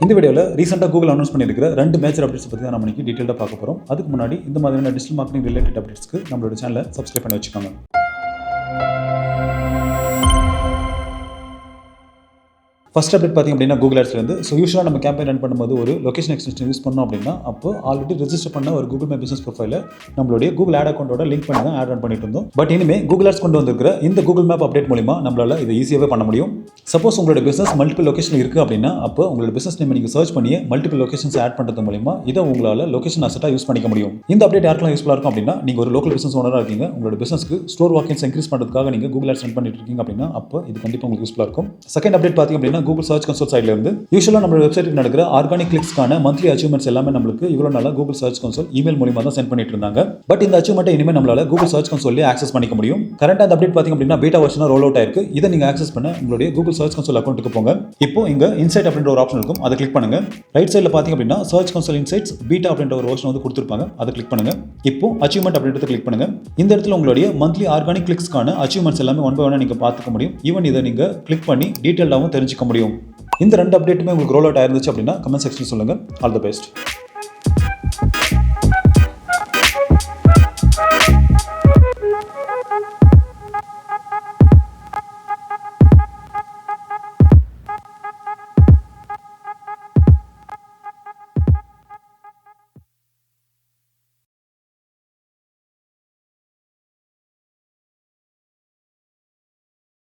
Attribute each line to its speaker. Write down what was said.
Speaker 1: இந்த வீடியோவில் ரீசெண்டாக கூகுள் அனௌன்ஸ் பண்ணியிருக்கிற 2 மேஜர் அப்டேட்ஸ் பற்றி தான் நம்ம இன்னைக்கு டீட்டெயிலாக பார்க்க போகிறோம். அதுக்கு முன்னாடி இந்த மாதிரியான டிஜிட்டல் மார்க்கெட்டிங் ரிலேட்டட் அப்டேட்ஸ்க்கு நம்மளோட சேனலை சப்ஸ்கிரைப் பண்ணி வச்சுக்கோங்க. ஃபர்ஸ்ட் அப்டேட் பார்த்திங்க அப்படின்னா கூகுள் ஆட்ஸ்லேருந்து. ஸோ யூஸ்வலாக நம்ம கேம்பெயின் ரன் பண்ணும்போது ஒரு லொகேஷன் எக்ஸ்டென்ஷன் யூஸ் பண்ணோம் அப்படின்னா அப்போ ஆல்ரெடி ரெஜிஸ்டர் பண்ண ஒரு கூகுள் மை பிசினஸ் ப்ரொஃபைலை நம்மளுடைய கூகுள் ஆட் அக்கௌண்ட்டோட லிங்க் பண்ணி தான் ஆட் ரன் பண்ணிட்டு இருந்தோம். பட் இனிமேல் கூகுள் ஆட்ஸ் கொண்டு வந்திருக்கிற இந்த கூகுள் மேப் அப்டேட் மூலிமா நம்மளால் இதை ஈஸியாகவே பண்ண முடியும். சப்போஸ் உங்களோட பிசினஸ் மல்டிபிள் லொகேஷன் இருக்குது அப்படின்னா அப்போ உங்களோட பிசினஸ் நேம் நீங்கள் சர்ச் பண்ணி மல்டிபிள் லொகேஷன்ஸ் ஆட் பண்ணுறது மூலிமா இதை உங்களால் லொகேஷன் அசெட்டாக யூஸ் பண்ணிக்க முடியும். இந்த அப்டேட் யாருக்கெல்லாம் யூஸ்ஃபுல்லாக இருக்கும் அப்படின்னா நீங்கள் ஒரு லோக்கல் பிசினஸ் ஓனராக இருக்கீங்க, உங்களோட பிசினஸ்க்கு ஸ்டோர் வாக்கிங்ஸ் இன்க்ரீஸ் பண்ணுறதுக்காக நீங்கள் கூகுள் ஆட்ஸ் ரன் பண்ணிட்டு இருக்கீங்க அப்படின்னா அப்போ இது கண்டிப்பாக உங்களுக்கு யூஸ்ஃபுல்லாக இருக்கும். செகண்ட் அப்டேட் பார்த்திங்க அப்படின்னா கூகுள் சர்ச் கன்சோல் சைடில் இருந்து யூஸ்வலாக நம்ம வெப்சைட்டுக்கு நடக்கிற ஆர்கானிக் கிளிக்ஸ்க்கான மந்த்லி அச்சீவ்மெண்ட்ஸ் எல்லாமே நம்மளுக்கு இவ்வளோ நாளாக கூகுள் சர்ச் கன்சோல் இமெயில் மூலியமாக தான் சென்ட் பண்ணிட்டு இருந்தாங்க. பட் இந்த அச்சீவ்மெண்ட்டை இனிமேல் நம்மளால கூகுள் சர்ச் கன்சோல்லேயே ஆக்சஸ் பண்ணிக்க முடியும். கரண்ட் அந்த அப்டேட் பார்த்திங்க அப்படின்னா பீட்டா வெர்ஷனாக ரோல் அவுட் ஆயிருக்கு. இதை நீங்கள் ஆக்சஸ் பண்ண உங்களுடைய கூகுள் சர்ச் கன்சோல் அக்கௌண்ட்டுக்கு போங்க. இப்போ இங்கே இன்சைட் அப்படின்ற ஒரு ஆப்ஷன் இருக்கும், அதை கிளிக் பண்ணுங்க. ரைட் சைடில் பார்த்திங்க அப்படின்னா சர்ச் கன்சோல் இன்சைட்ஸ் பீட்டா அப்படின்ற ஒரு வெர்ஷன் வந்து கொடுத்துருப்பாங்க, அதை கிளிக் பண்ணுங்க. இப்போ அச்சீவ்மெண்ட் அப்படின்றத கிளிக் பண்ணுங்க. இந்த இடத்துல உங்களுடைய மந்த்லி ஆர்கானிக் கிளிக்ஸ்க்கான அச்சீவ்மெண்ட்ஸ் எல்லாமே ஒன் பை ஒன் நீங்கள் பார்த்துக்க முடியும். ஈவன் இதை நீங்கள் கிளிக் பண்ணி டீட்டெயிலாகவும் தெரிஞ்சுக்க முடியும். இந்த 2 அப்டேட்டுமே உங்களுக்கு ரோல் அவுட் ஆயிருந்துச்சு அப்படின்னா கமெண்ட் செக்ஷன் சொல்லுங்கள். All the best.